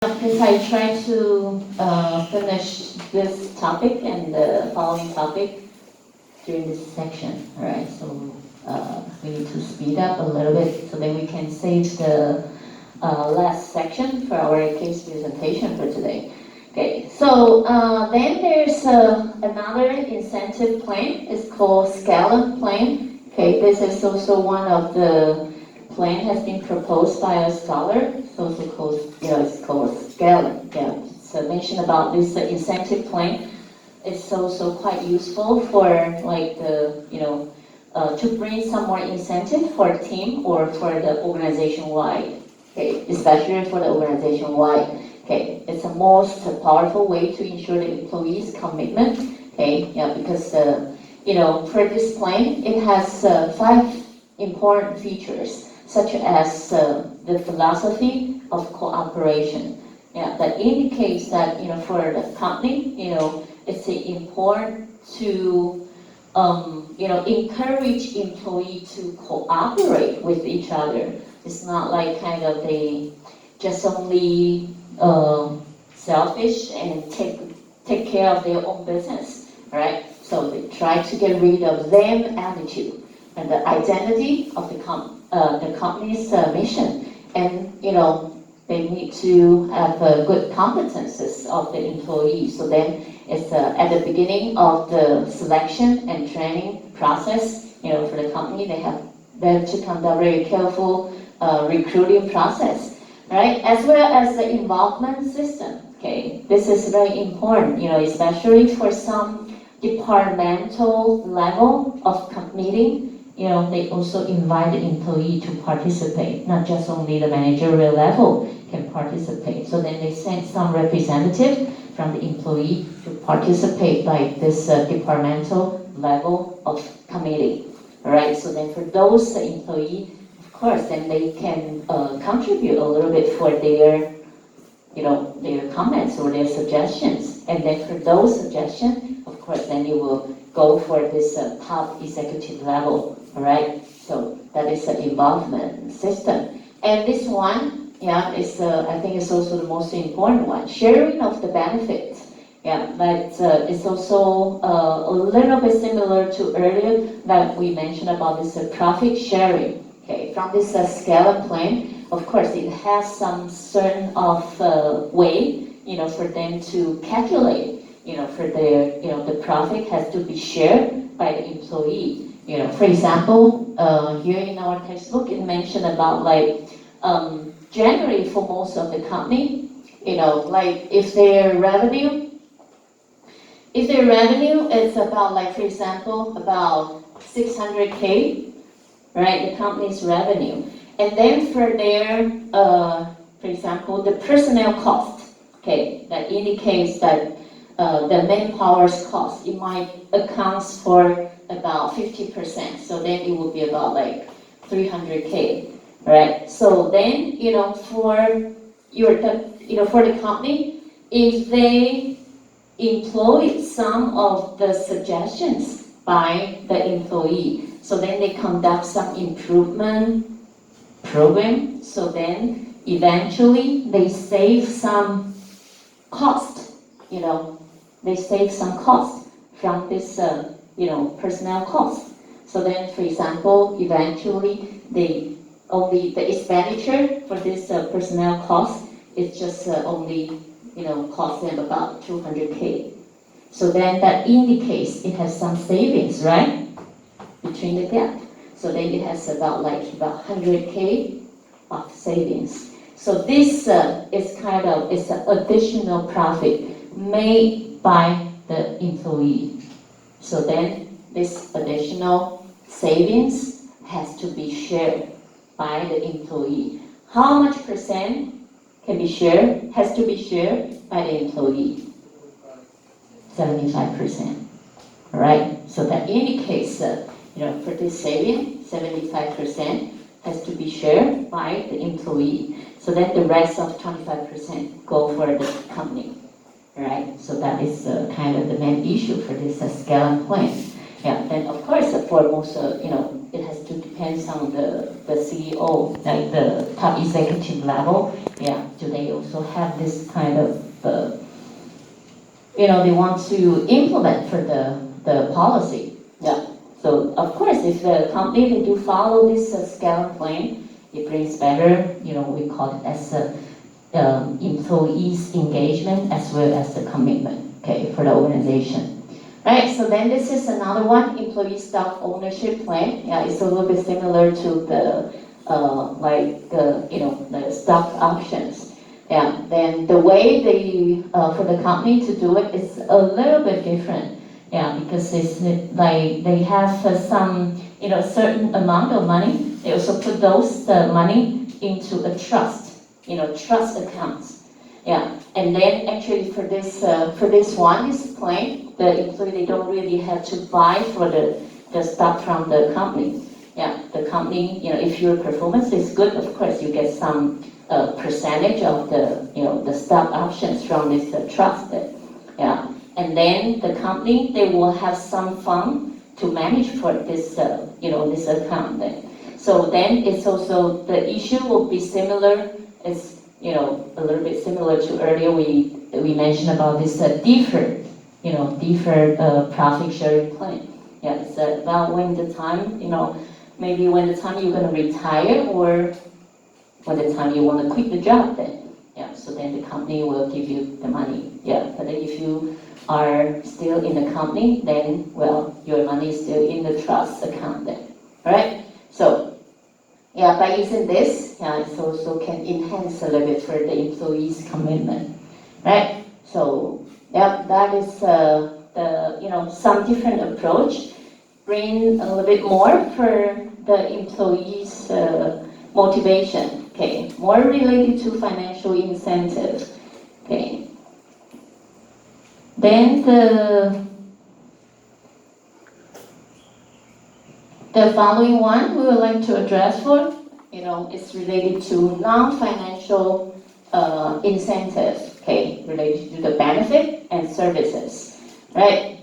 Because I try to finish this topic and the following topic during this section, all right? So we need to speed up a little bit so then we can save the last section for our case presentation for today. Okay, so then there's another incentive plan. It's called Scala plan. Okay, this is also one of the plan has been proposed by a scholar. It's also called, it's called Scala. Yeah, so mention about this incentive plan. It's also quite useful for like the, to bring some more incentive for a team or for the organization wide. Okay, especially for the organization wide. Okay, it's the most powerful way to ensure the employees' commitment. Okay, yeah, because for this plan, it has 5 important features, such as the philosophy of cooperation. Yeah, that indicates that for the company, it's important to encourage employees to cooperate with each other. It's not like kind of they just only selfish and take care of their own business, right? So they try to get rid of them attitude and the identity of the company's mission, and they need to have good competences of the employees. So then it's at the beginning of the selection and training process. For the company, they have to conduct very careful recruiting process. Right, as well as the involvement system. Okay, this is very important, especially for some departmental level of meeting. They also invite the employee to participate, not just only the managerial level can participate. So then they send some representative from the employee to participate like this departmental level of committee. All right, so then for those employee, of course, then they can contribute a little bit for their, their comments or their suggestions. And then for those suggestions, of course, then you will go for this top executive level, all right? So that is the involvement system. And this one, is I think it's also the most important one, sharing of the benefits. Yeah, but it's also a little bit similar to earlier that we mentioned about this profit sharing. Okay, from this Scala plan, of course, it has some certain of way, for them to calculate, for their, the profit has to be shared by the employee. For example, here in our textbook, it mentioned about like generally for most of the company, like if their revenue is about like, for example, about 600K. Right, the company's revenue. And then for their, for example, the personnel cost, okay, that indicates that the manpower's cost, it might accounts for about 50%. So then it would be about like 300K, right? So then, for for the company, if they employ some of the suggestions by the employee, so then they conduct some improvement program. So then eventually they save some cost, they save some cost from this, personnel cost. So then, for example, eventually the expenditure for this personnel cost is just only, cost them about 200K. So then that indicates it has some savings, right? Between the gap. So then it has about 100K of savings. So this is kind of, it's an additional profit made by the employee. So then this additional savings has to be shared by the employee. How much percent can be shared, has to be shared by the employee? 75%. All right, so that indicates for this saving, 75% has to be shared by the employee. So then the rest of 25% go for the company. All right, so that is kind of the main issue for this Scala plan. Yeah, then of course, for most, it has to depend on the CEO, like the top executive level. Yeah, do they also have this kind of, they want to implement for the policy. Yeah. So of course, if the company they do follow this scale plan, it brings better, we call it as employees engagement as well as the commitment, okay, for the organization. Right, so then this is another one, employee stock ownership plan. Yeah, it's a little bit similar to the the stock options. Yeah, then the way they for the company to do it is a little bit different. Yeah, because it's like they have some certain amount of money. They also put those money into a trust, trust accounts. Yeah, and then actually for this one, this plan, the employee they don't really have to buy for the stock from the company. Yeah, the company, if your performance is good, of course you get some percentage of the stock options from this trust. Yeah, and then the company they will have some fund to manage for this this account. Then. So then it's also the issue will be similar. It's a little bit similar to earlier we mentioned about this deferred profit sharing plan. Yeah, it's about when the time, maybe when the time you're going to retire or when the time you want to quit the job then. Yeah, so then the company will give you the money. Yeah, but then if you are still in the company, then, well, your money is still in the trust account then. All right? So, yeah, by using this, yeah, it also can enhance a little bit for the employees' commitment, right? So, yeah, that is some different approach. Bring a little bit more for the employees' motivation. Okay, more related to financial incentive. Okay. Then the following one we would like to address for, is related to non-financial incentives, okay, related to the benefit and services, right?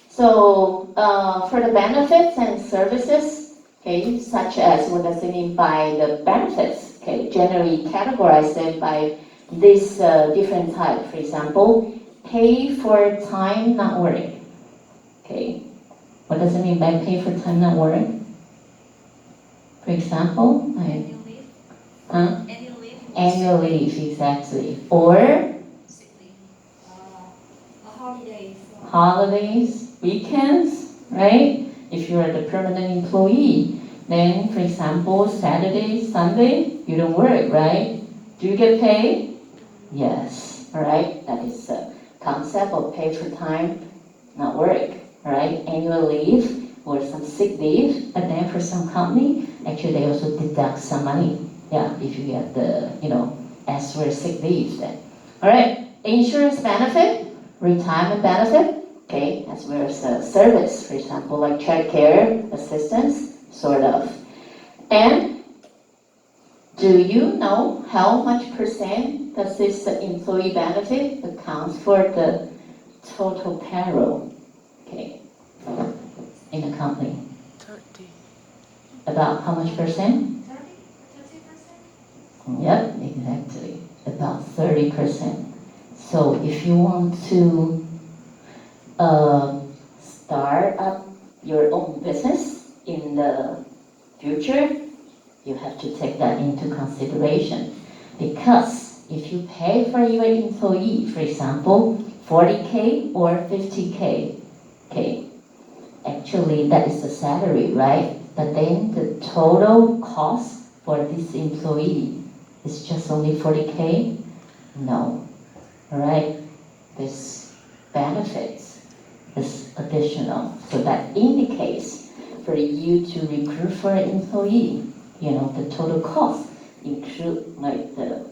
So for the benefits and services, okay, such as what does it mean by the benefits? Okay, generally categorize them by this different type. For example, pay for time not working. Okay. What does it mean by pay for time not work? For example, annual leave. Huh? Annual leave. Annual leave, exactly. Or Sick leave. Holidays. Holidays, weekends, right? If you are the permanent employee, then for example, Saturday, Sunday, you don't work, right? Do you get paid? Yes, all right? That is the concept of pay for time not work. Right, annual leave or some sick leave, and then for some company, actually they also deduct some money. Yeah, if you get the, as for sick leave then. All right, insurance benefit, retirement benefit, okay, as well as service, for example, like child care assistance, sort of. And do you know how much percent does this employee benefit accounts for the total payroll? Okay, in the company. 30. About how much percent? 30%? Yep, exactly. About 30%. So if you want to start up your own business in the future, you have to take that into consideration. Because if you pay for your employee, for example, 40K or 50K, okay, actually that is the salary, right? But then the total cost for this employee is just only 40K? No, all right? This benefits is additional. So that indicates for you to recruit for an employee, the total cost include like the,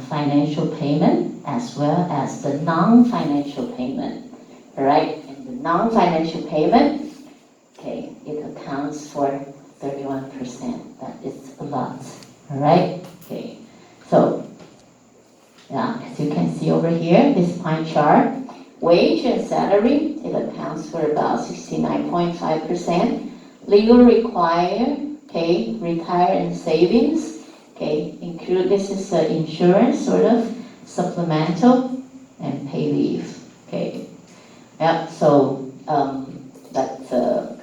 financial payment as well as the non-financial payment, all right? And the non-financial payment, okay, it accounts for 31%. That is a lot, all right? Okay, so yeah, as you can see over here, this pie chart, Wage and salary, it accounts for about 69.5%. Legal require, okay, retire and savings, okay, include, this is insurance, sort of, supplemental, and pay leave, okay. Yeah, so that's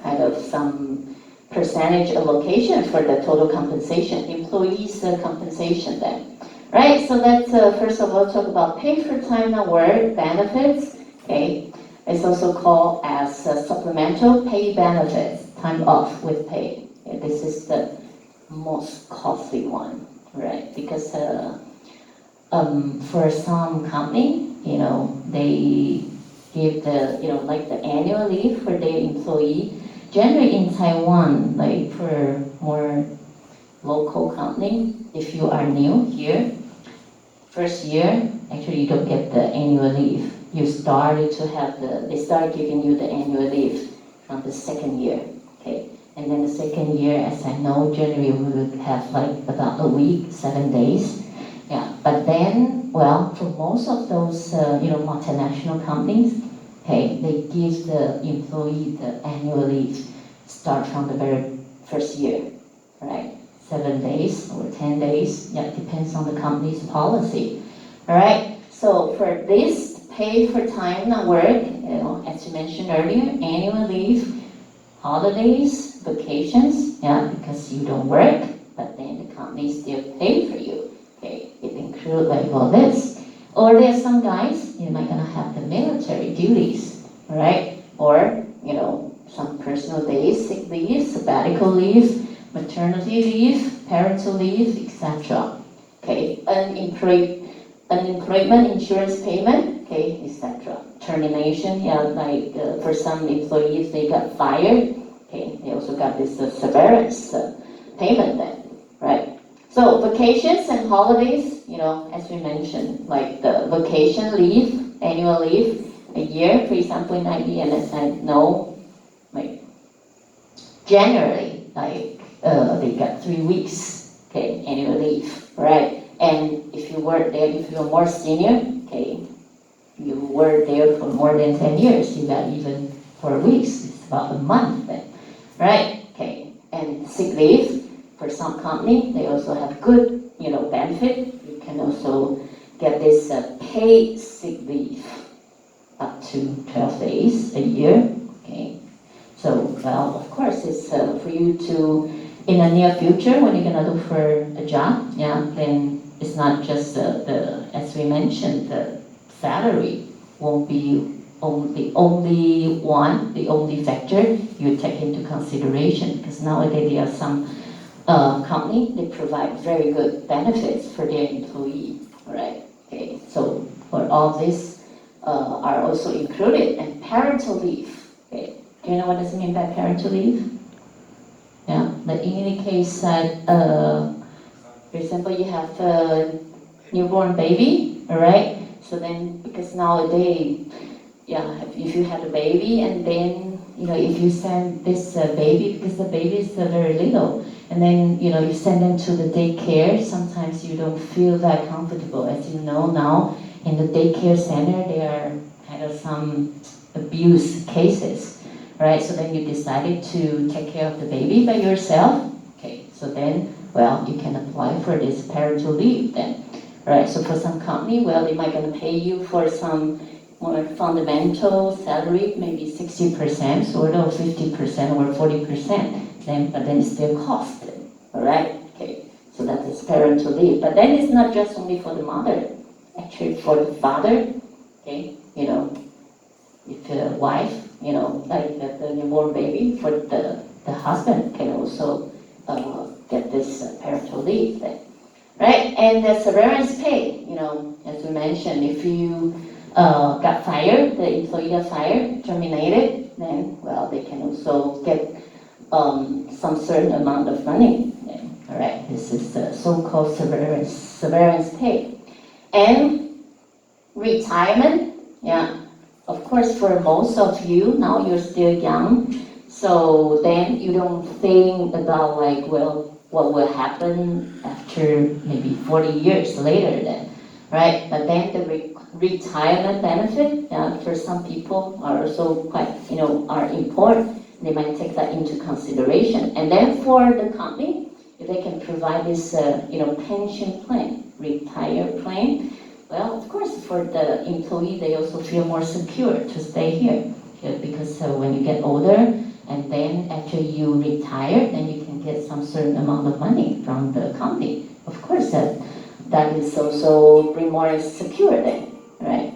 kind of some percentage allocation for the total compensation, employees' compensation then. Right, so let's first of all talk about pay for time not work benefits, okay. It's also called as supplemental pay benefits, time off with pay. Okay? This is the most costly one, right? Because for some company, they give the, like the annual leave for their employee. Generally in Taiwan, like for more local company, if you are new here, first year, actually you don't get the annual leave. You started to have they start giving you the annual leave from the second year, okay? And then the second year, as I know, generally we would have like about a week, 7 days. Yeah, but then, well, for most of those, multinational companies, okay, they give the employee the annual leave start from the very first year, right? 7 days or 10 days, yeah, it depends on the company's policy. All right, so for this, pay for time not work, as you mentioned earlier, annual leave, holidays, vacations, yeah, because you don't work, but then the company still pay for you. Okay, it includes like all this. Or there's some guys, you might gonna have the military duties, right? Or, some personal days, sick leave, sabbatical leave, maternity leave, parental leave, etc. Okay, unemployment insurance payment, okay, etc. Termination, yeah, like for some employees they got fired, okay, they also got this severance payment then, right? So vacations and holidays, as we mentioned, like the vacation leave, annual leave, a year, for example, in IB, as I know, like generally, like they got 3 weeks, okay, annual leave, right? And if you work there, if you're more senior, okay, you work there for more than 10 years, you got even 4 weeks, it's about a month then, right? Okay, and sick leave, for some company, they also have good, benefit. You can also get this paid sick leave up to 12 days a year, okay? So, well, of course, it's for you to, in the near future, when you're gonna look for a job, yeah, then it's not just as we mentioned, the salary won't be the only factor you take into consideration, because nowadays there are some company, they provide very good benefits for their employee, right? Okay, so for all this are also included, and parental leave. Okay, do you know what does it mean by parental leave? Yeah, like in any case that, for example, you have a newborn baby, all right? So then, because nowadays, yeah, if you had a baby and then, if you send this baby, because the baby is very little, and then, you send them to the daycare, sometimes you don't feel that comfortable. As you know now, in the daycare center, there are kind of some abuse cases, right? So then you decided to take care of the baby by yourself. Okay, so then, well, you can apply for this parental leave then, right? So for some company, well, they might gonna pay you for some more fundamental salary, maybe 60%, sort of 50% or 40%. But then it's still cost, all right? Okay, so that is parental leave. But then it's not just only for the mother, actually for the father, okay? If the wife, like the newborn baby, for the husband can also get this parental leave then, right? And the severance pay, as we mentioned, if you got fired, the employee got fired, terminated, then, well, they can also get some certain amount of money. Yeah. All right, this is the so-called severance pay. And retirement, yeah, of course, for most of you, now you're still young, so then you don't think about like, well, what will happen after maybe 40 years later then. right? But then the retirement benefit, for some people are also quite, are important. They might take that into consideration. And then for the company, if they can provide this, pension plan, retire plan, well, of course, for the employee, they also feel more secure to stay here. Because when you get older, and then after you retire, then you can get some certain amount of money from the company. Of course, that is also bring more secure then, right?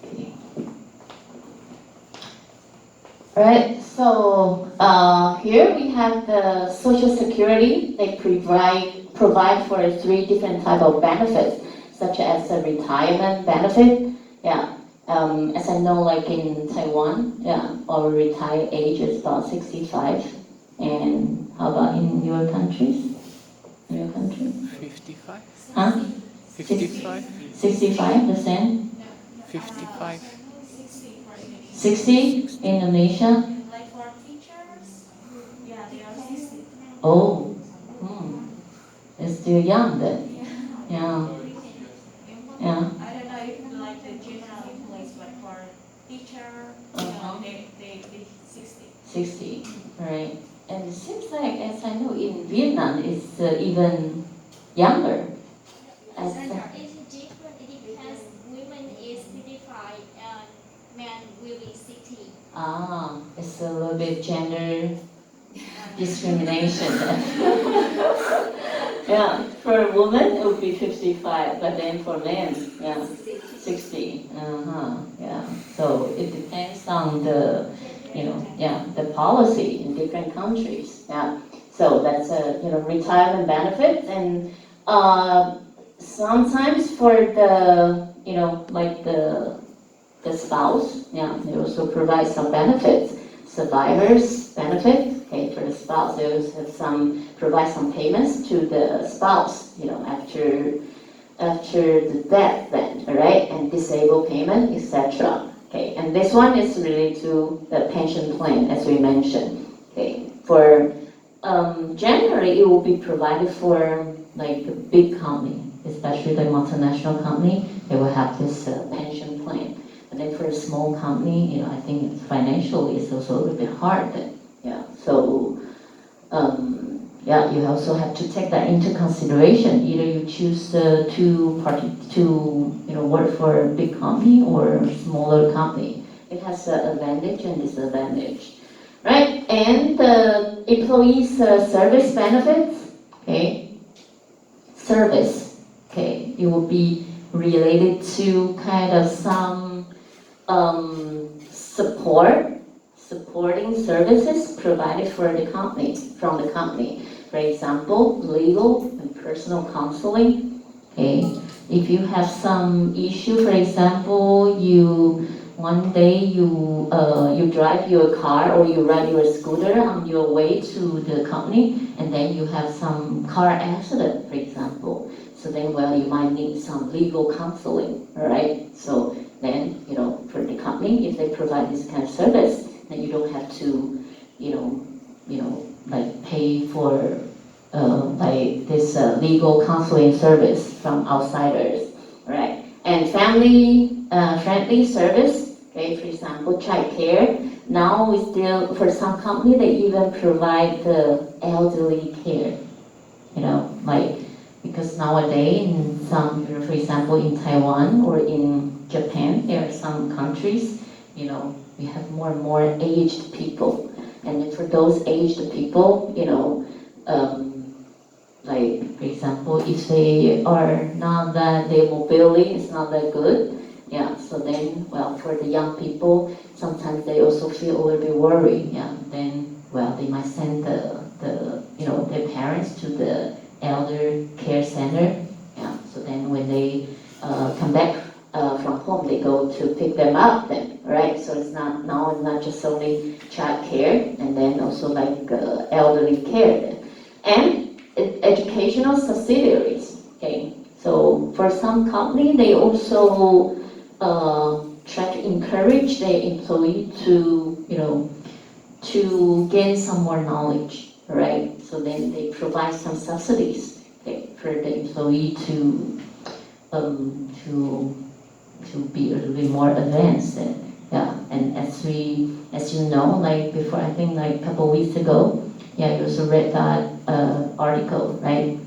Okay. Right, so here we have the Social Security. They provide for 3 different type of benefits, such as a retirement benefit. Yeah, as I know, like in Taiwan, yeah, our retired age is about 65. And how about in your countries? In your country? 55. Huh? 55. 65%? 55. 60? Indonesia? Like for teachers, yeah, they are 60. Oh, it's still young then. Yeah, yeah. I don't know if like the general employees, but for teacher, they 60. 60, right. And it seems like, as I know, in Vietnam, it's even younger. As, It's different. It depends. Women is 55 and men will be 60. it's a little bit gender discrimination. Yeah, for a woman it would be 55, but then for men, yeah, 60. Yeah. So it depends on the, the policy in different countries. Yeah. So that's a, retirement benefit, and sometimes for the, like the spouse, yeah, they also provide some benefits. Survivors benefit, okay, for the spouse, they also provide some payments to the spouse, after the death then, all right, and disabled payment, etc. Okay, and this one is related to the pension plan, as we mentioned. Okay, for generally, it will be provided for like a big company, especially the multinational company. They will have this pension plan. And then for a small company, I think financially it's also a little bit hard then. Yeah. So, you also have to take that into consideration. Either you choose to work for a big company or a smaller company. It has an advantage and disadvantage, right? And the employees' service benefits, okay, service, okay, it will be related to kind of some supporting services provided for the company, from the company. For example, legal and personal counseling. Okay, if you have some issue, for example, one day you drive your car or you ride your scooter on your way to the company, and then you have some car accident, for example. So then, you might need some legal counseling, all right? So then, for the company, if they provide this kind of service, then you don't have to, like pay for like this legal counseling service from outsiders, right? And family friendly service, okay, for example, child care. Now we still, for some company, they even provide the elderly care, like, because nowadays in some, for example, in Taiwan or in Japan, there are some countries, we have more and more aged people. And for those aged people, like, for example, if they are not that, their mobility is not that good, yeah, so then, for the young people, sometimes they also feel a little bit worried, yeah, then, they might send their parents to the elder care center, yeah, so then when they come back from home, they go to pick them up then, right? So it's not just only child care, and then also like elderly care then. And educational subsidiaries, okay? So for some company, they also try to encourage their employee to, to gain some more knowledge, right? So then they provide some subsidies, okay, for the employee to be a little bit more advanced. And, yeah, and as you know, like before, I think like a couple weeks ago, yeah, you also read that article, right?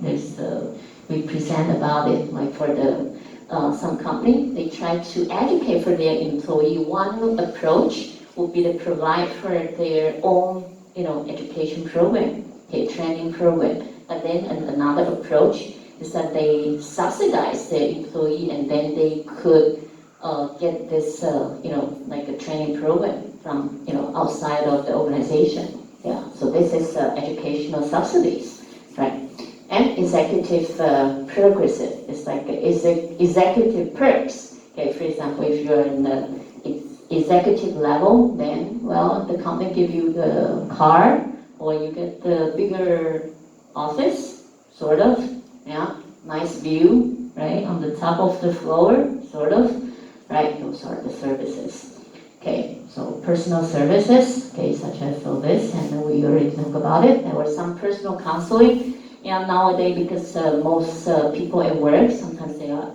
We present about it, like for the some company, they try to educate for their employee. One approach would be to provide for their own, education program, okay, training program. But then another approach is that they subsidize their employee, and then they could get this, like a training program from, outside of the organization. Yeah, so this is educational subsidies, right? And executive progressive. It's like executive perks. Okay, for example, if you're in the executive level, then, well, the company give you the car, or you get the bigger office, sort of, yeah, nice view, right, on the top of the floor, sort of, right, those are the services. Okay, so personal services, okay, such as all this, and then we already talked about it. There was some personal counseling. Yeah, nowadays, because most people at work, sometimes they are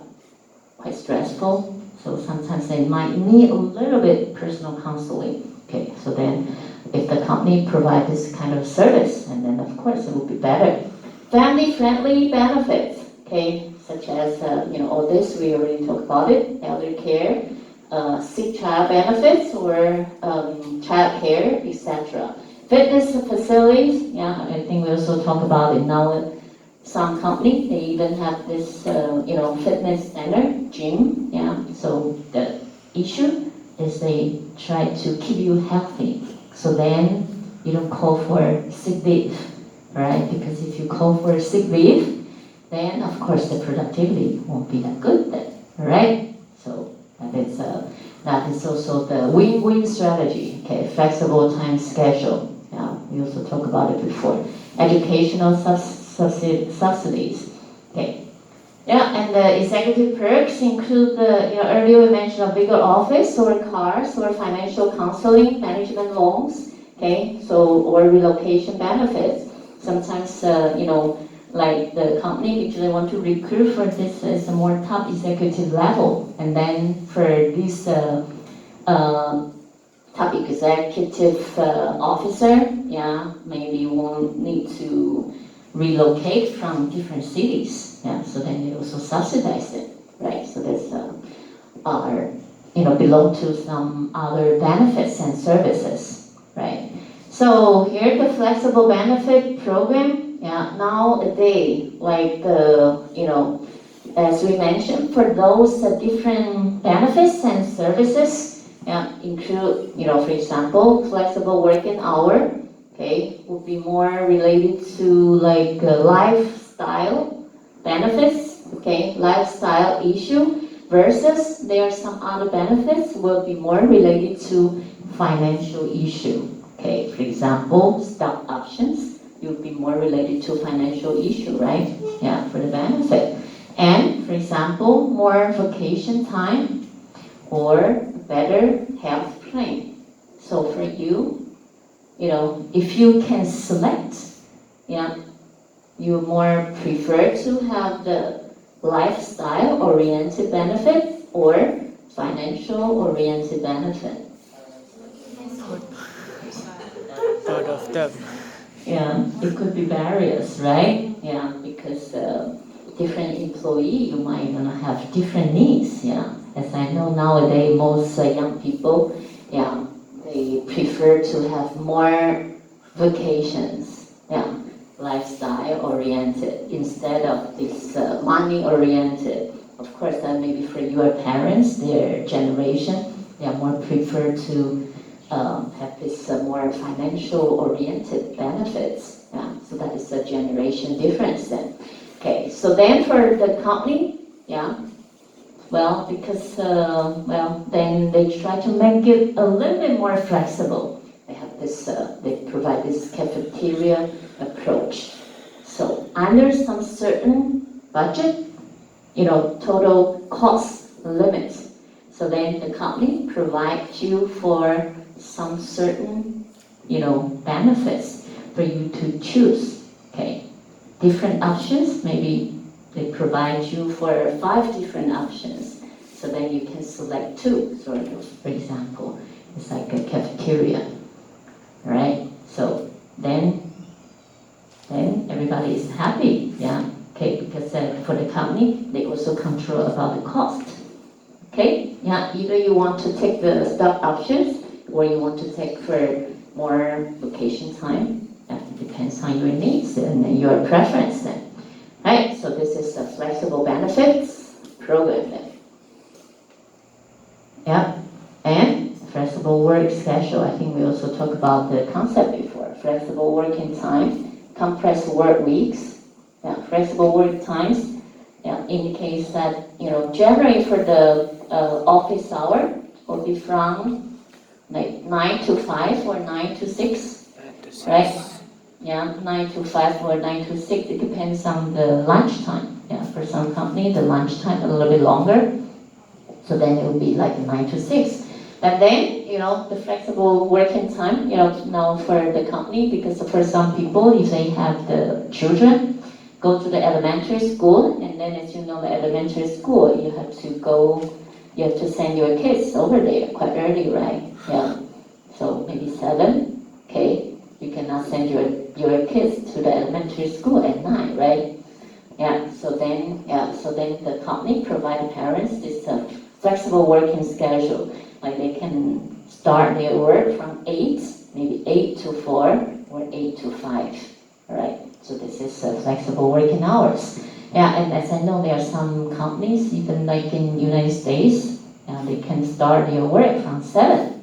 quite stressful, so sometimes they might need a little bit personal counseling. Okay, so then if the company provides this kind of service, and then of course it will be better. Family-friendly benefits, okay, such as, all this, we already talked about it, elder care, sick child benefits, or child care, etc. Fitness facilities, yeah, I think we also talk about it now. Some company, they even have this, fitness center, gym, yeah. So the issue is they try to keep you healthy. So then you don't call for sick leave, right? Because if you call for sick leave, then of course the productivity won't be that good then, right? So that is also the win-win strategy. Okay, flexible time schedule. Yeah, we also talked about it before. Educational subsidies. Okay. Yeah, and the executive perks include the, earlier we mentioned a bigger office or cars or financial counseling, management loans, okay, so, or relocation benefits. Sometimes, like the company usually want to recruit for this as a more top executive level, and then for this top executive officer, yeah, maybe won't need to relocate from different cities, yeah, so then they also subsidize it, right? So that's belong to some other benefits and services, right? So here the flexible benefit program, yeah, nowadays, like as we mentioned, for those different benefits and services, yeah, include, for example, flexible working hour, okay, would be more related to like lifestyle benefits, okay, lifestyle issue, versus there are some other benefits will be more related to financial issue. Okay, for example, stock options, it would be more related to financial issue, right? Yeah, for the benefit. And for example, more vacation time or better health plan. So for you, if you can select, yeah, you more prefer to have the lifestyle-oriented benefit or financial-oriented benefit. Both of them. Yeah, it could be various, right? Yeah, because different employee, you might gonna have different needs. Yeah, as I know nowadays, most young people, yeah, they prefer to have more vacations. Yeah, lifestyle oriented instead of this money oriented. Of course, that maybe for your parents, their generation, they are more prefer to have this more financial-oriented benefits. Yeah, so that is a generation difference then. Okay, so then for the company, yeah, well, because, then they try to make it a little bit more flexible. They have this, they provide this cafeteria approach. So under some certain budget, total cost limits. So then the company provides you for some certain benefits for you to choose. Okay, different options. Maybe they provide you for 5 different options. So then you can select 2, sort of. For example, it's like a cafeteria, right? So then everybody is happy, yeah. Okay, because for the company, they also control about the cost. Okay, yeah, either you want to take the stock options or you want to take for more vacation time. That depends on your needs and your preference then. Right, so this is a flexible benefits program then. Yeah, and flexible work schedule. I think we also talked about the concept before. Flexible working time, compressed work weeks. Yeah, flexible work times. Yeah, indicates that generally for the office hour will be from like 9 to 5 or 9 to 6, right? Yeah, 9 to 5 or 9 to 6. It depends on the lunchtime. Yeah, for some company the lunchtime a little bit longer, so then it will be like 9 to 6. And then the flexible working time now for the company, because for some people if they have the children go to the elementary school, and then as you know, the elementary school, you have to send your kids over there quite early, right? Yeah. So maybe 7, okay? You cannot send your kids to the elementary school at 9, right? Yeah, so then the company provide parents this flexible working schedule. Like they can start their work from 8, maybe 8 to 4 or 8 to 5, all right? So this is flexible working hours. Yeah, and as I know, there are some companies, even like in United States, they can start their work from 7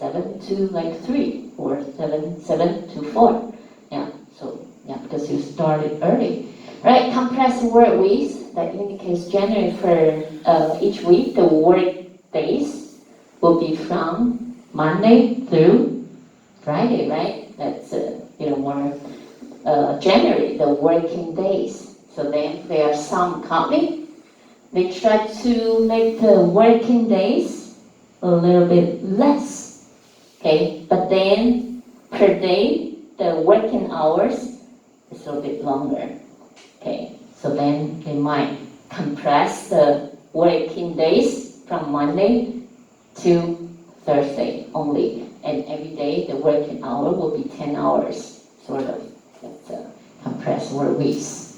to like 3, or 7 to 4. Yeah, so yeah, because you started early. Right, compressed work weeks, that indicates generally for each week, the work days will be from Monday through Friday, right? That's more generally the working days. So then there are some companies, they try to make the working days a little bit less, okay? But then per day, the working hours is a little bit longer, okay? So then they might compress the working days from Monday to Thursday only, and every day the working hour will be 10 hours, sort of. That's compressed work weeks.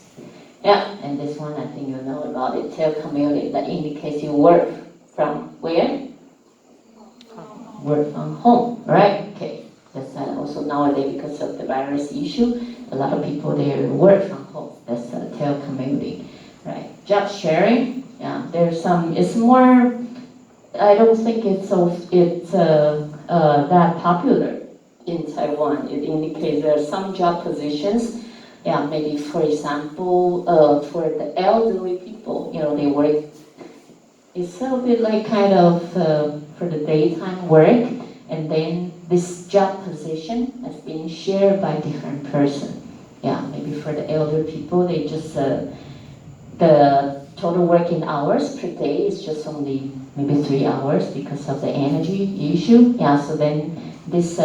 Yeah, and this one I think you know about it, telecommuting, that indicates you work from where? Work from home, right? Okay, that's also nowadays because of the virus issue, a lot of people they work from home. That's telecommuting, right? Job sharing, yeah, there's some, it's more, I don't think it's that popular in Taiwan. It indicates there are some job positions, yeah, maybe for example, for the elderly people, they work, it's a bit like kind of for the daytime work, and then this job position has been shared by different person. Yeah, maybe for the elder people, they just, the total working hours per day is just only maybe 3 hours because of the energy issue. Yeah, so then this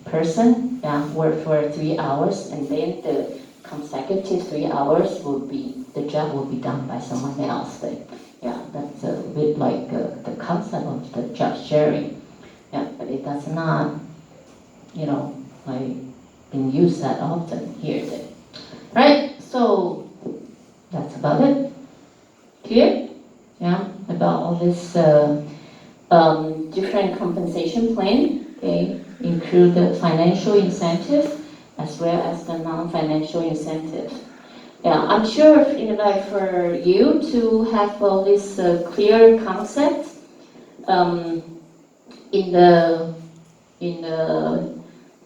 person work for 3 hours, and then the consecutive 3 hours the job will be done by someone else. But, yeah, that's a bit like the concept of the job sharing. Yeah, but it does not, like been used that often here. Then. Right, so that's about it. Clear? Yeah, about all this different compensation plan, okay, include the financial incentive as well as the non-financial incentive. Yeah, I'm sure for you to have all this clear concept in the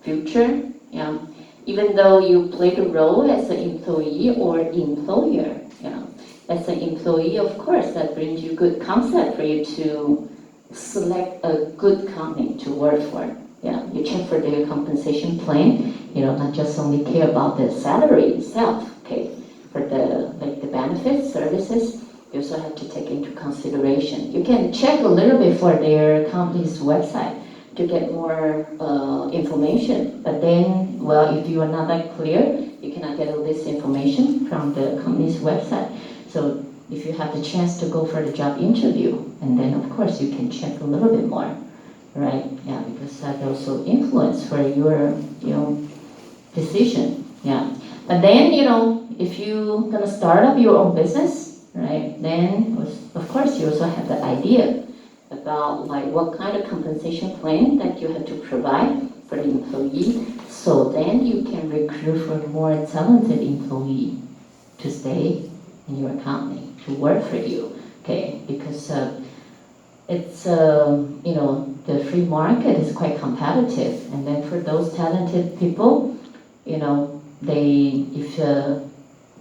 future, yeah, even though you play the role as an employee or employer, yeah. As an employee, of course, that brings you good concept for you to select a good company to work for. Yeah, you check for their compensation plan. Not just only care about the salary itself. Okay, for the benefits, services, you also have to take into consideration. You can check a little bit for their company's website to get more information. But then, well, if you are not that clear, you cannot get all this information from the company's website. So if you have the chance to go for the job interview, and then of course you can check a little bit more, right? Yeah, because that also influence for your, decision. Yeah. But then, if you're gonna start up your own business, right? Then of course you also have the idea about like what kind of compensation plan that you have to provide for the employee. So then you can recruit for more talented employee to stay in your company, to work for you, okay? Because it's, the free market is quite competitive. And then for those talented people,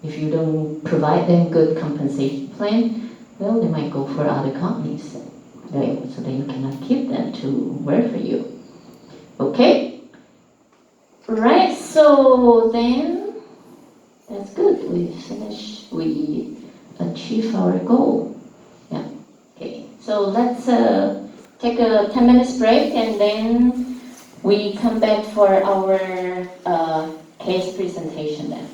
if you don't provide them good compensation plan, well, they might go for other companies, right? So then you cannot keep them to work for you. Okay? Right, so then that's good. We finished, we achieved our goal. Yeah. Okay, so let's take a 10 minutes break and then we come back for our case presentation then.